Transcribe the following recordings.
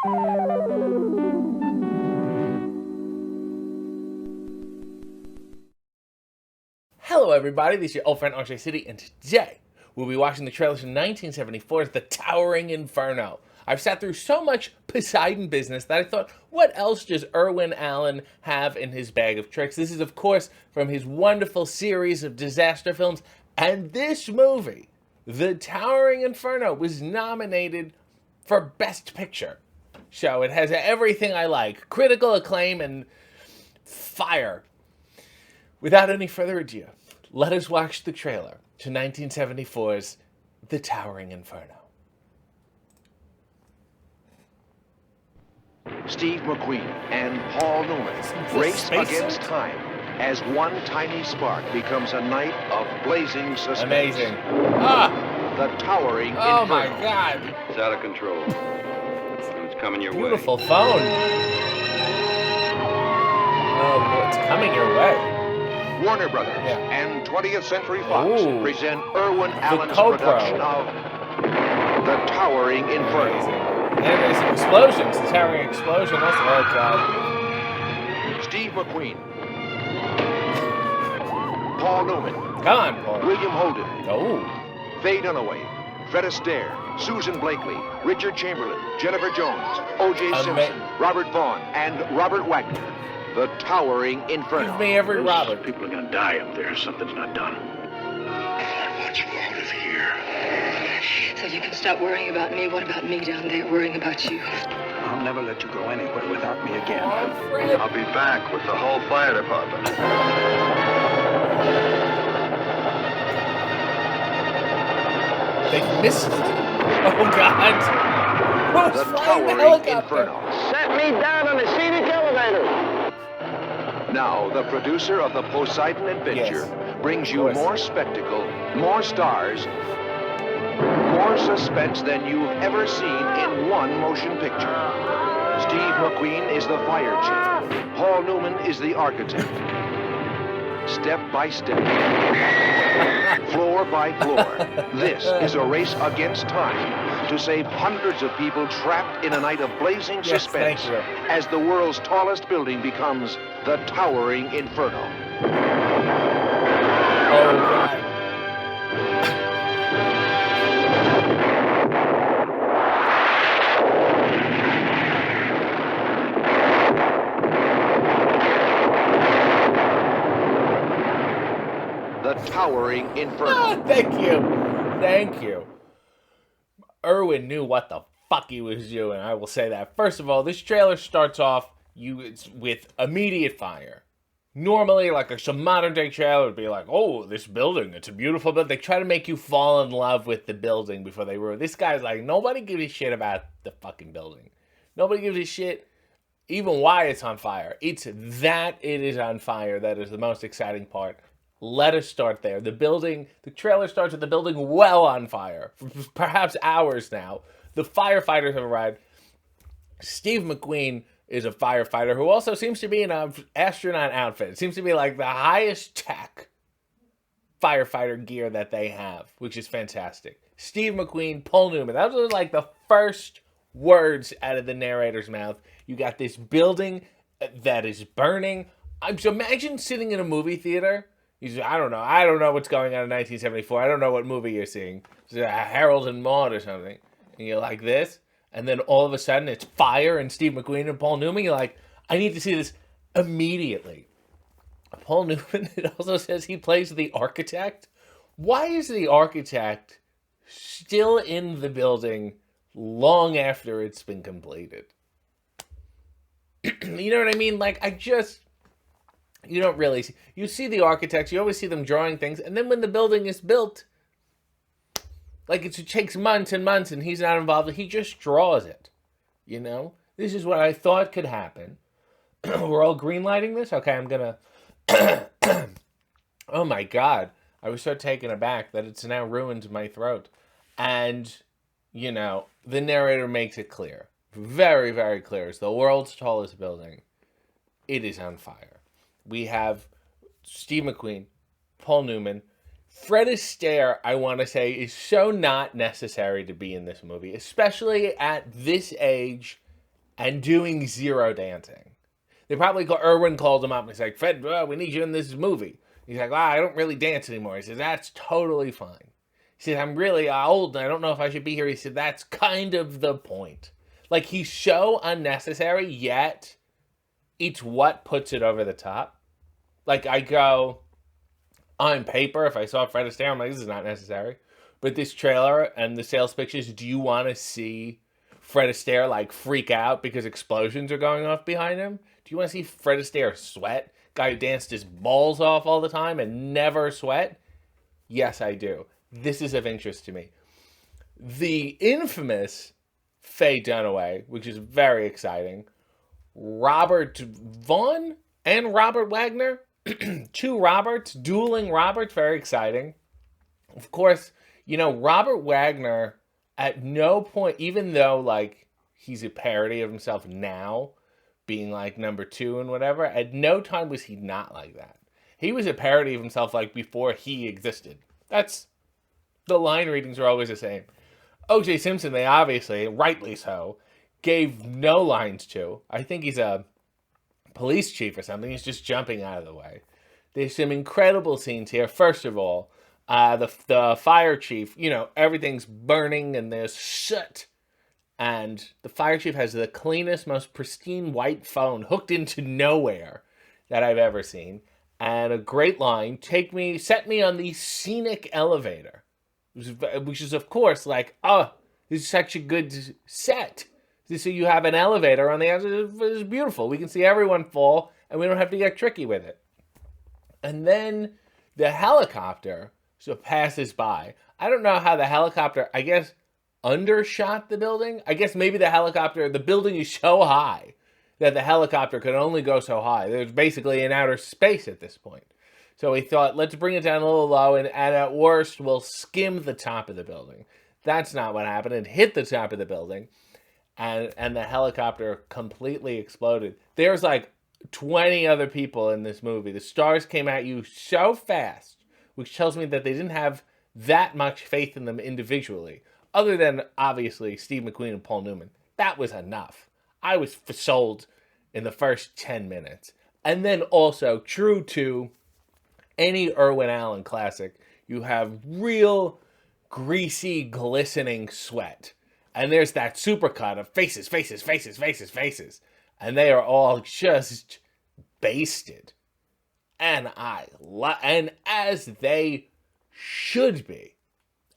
Hello everybody, this is your old friend OJ City, and today we'll be watching the trailers from 1974's The Towering Inferno. I've sat through so much Poseidon business that I thought, what else does Irwin Allen have in his bag of tricks? This is, of course, from his wonderful series of disaster films, and this movie, The Towering Inferno, was nominated for Best Picture. So it has everything I like, critical acclaim and fire. Without any further ado, let us watch the trailer to 1974's The Towering Inferno. Steve McQueen and Paul Newman race against time as one tiny spark becomes a night of blazing suspense. Amazing. The Towering Oh Inferno. my God. It's out of control. It's coming your way. Beautiful phone. Oh, it's coming your way. Warner Brothers and 20th Century Fox present Irwin Allen's GoPro. production of The Towering Inferno. And there's an explosions. The towering explosion. That's oh God. Steve McQueen, Paul Newman, Come on, Paul. William Holden, Oh. Faye Dunaway, Fred Astaire, Susan Blakely, Richard Chamberlain, Jennifer Jones, OJ Simpson, Robert Vaughn, and Robert Wagner. The Towering Inferno. Give me every Robert. People are gonna die up there. Something's not done. I want you out of here. So you can stop worrying about me. What about me down there worrying about you? I'll never let you go anywhere without me again. Oh, Fred. I'll be back with the whole fire department. They missed. Oh God. The Flying Towering helicopter. Inferno. Set me down on the scenic elevator. Now, the producer of the Poseidon Adventure brings you more spectacle, more stars, more suspense than you've ever seen in one motion picture. Steve McQueen is the fire chief. Paul Newman is the architect. Step by step, floor by floor, this is a race against time to save hundreds of people trapped in a night of blazing suspense thank you. as the world's tallest building becomes the Towering Inferno. Oh God. The Towering Inferno. Ah, thank you. Thank you. Irwin knew what the fuck he was doing, I will say that. First of all, this trailer starts off with immediate fire. Normally, like some modern day trailer would be like, oh, this building, it's a beautiful building. They try to make you fall in love with the building before they ruin. This guy's like, nobody gives a shit about the fucking building. Nobody gives a shit even why it's on fire. It's that it is on fire that is the most exciting part. Let us start there. The trailer starts with the building well on fire, for perhaps hours now. The firefighters have arrived. Steve McQueen is a firefighter who also seems to be in an astronaut outfit. It seems to be like the highest tech firefighter gear that they have, which is fantastic. Steve McQueen, Paul Newman. Those are like the first words out of the narrator's mouth. You got this building that is burning. So imagine sitting in a movie theater. I don't know what's going on in 1974. I don't know what movie you're seeing. It's Harold and Maude or something. And you're like this. And then all of a sudden it's fire and Steve McQueen and Paul Newman. You're like, I need to see this immediately. Paul Newman, it also says he plays the architect. Why is the architect still in the building long after it's been completed? You know what I mean? Like, you don't really see. You see the architects, you always see them drawing things, and then when the building is built, like it takes months and months and he's not involved, he just draws it. You know? This is what I thought could happen. We're all greenlighting this? Okay, I'm gonna... Oh my God. I was so taken aback that it's now ruined my throat. And, you know, the narrator makes it clear. Very, very clear. It's the world's tallest building. It is on fire. We have Steve McQueen, Paul Newman. Fred Astaire, I want to say, is so not necessary to be in this movie, especially at this age and doing zero dancing. They probably Irwin called him up and he's like, Fred, we need you in this movie. He's like, I don't really dance anymore. He says, that's totally fine. He said, I'm really old and I don't know if I should be here. He said, that's kind of the point. Like, he's so unnecessary, yet it's what puts it over the top. Like, I go, on paper, if I saw Fred Astaire, I'm like, this is not necessary. But this trailer and the sales pictures, do you want to see Fred Astaire, like, freak out because explosions are going off behind him? Do you want to see Fred Astaire sweat? Guy who danced his balls off all the time and never sweat? Yes, I do. This is of interest to me. The infamous Faye Dunaway, which is very exciting. Robert Vaughn and Robert Wagner. Two Roberts, dueling Roberts, very exciting. Of course, you know, Robert Wagner, at no point, even though, like, he's a parody of himself now, being, like, number 2 and whatever, at no time was he not like that. He was a parody of himself, like, before he existed. That's, the line readings are always the same. OJ Simpson, they obviously, rightly so, gave no lines to. I think he's a police chief or something. He's just jumping out of the way. There's some incredible scenes here. First of all, the fire chief, you know, everything's burning and there's soot. And the fire chief has the cleanest, most pristine white phone hooked into nowhere that I've ever seen. And a great line, set me on the scenic elevator. Which is, of course, like, oh, this is such a good set. So you have an elevator on the outside. It's beautiful. We can see everyone fall, and we don't have to get tricky with it. And then the helicopter passes by. I don't know how the helicopter, I guess, undershot the building. I guess maybe the building is so high that the helicopter could only go so high. There's basically in outer space at this point. So we thought, let's bring it down a little low, and at worst, we'll skim the top of the building. That's not what happened. It hit the top of the building. And the helicopter completely exploded. There's like 20 other people in this movie. The stars came at you so fast, which tells me that they didn't have that much faith in them individually, other than, obviously, Steve McQueen and Paul Newman. That was enough. I was sold in the first 10 minutes. And then also, true to any Irwin Allen classic, you have real greasy, glistening sweat. And there's that supercut of faces. And they are all just basted. And and as they should be.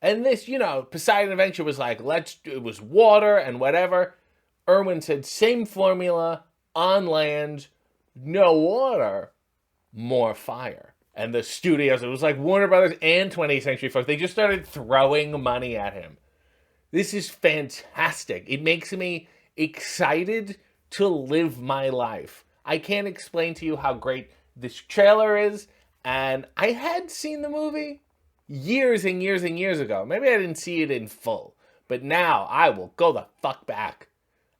And this, you know, Poseidon Adventure was like, it was water and whatever. Irwin said, same formula, on land, no water, more fire. And the studios, it was like Warner Brothers and 20th Century Fox, they just started throwing money at him. This is fantastic. It makes me excited to live my life. I can't explain to you how great this trailer is. And I had seen the movie years and years and years ago. Maybe I didn't see it in full. But now I will go the fuck back.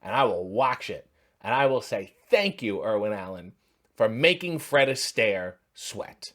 And I will watch it. And I will say thank you, Irwin Allen, for making Fred Astaire sweat.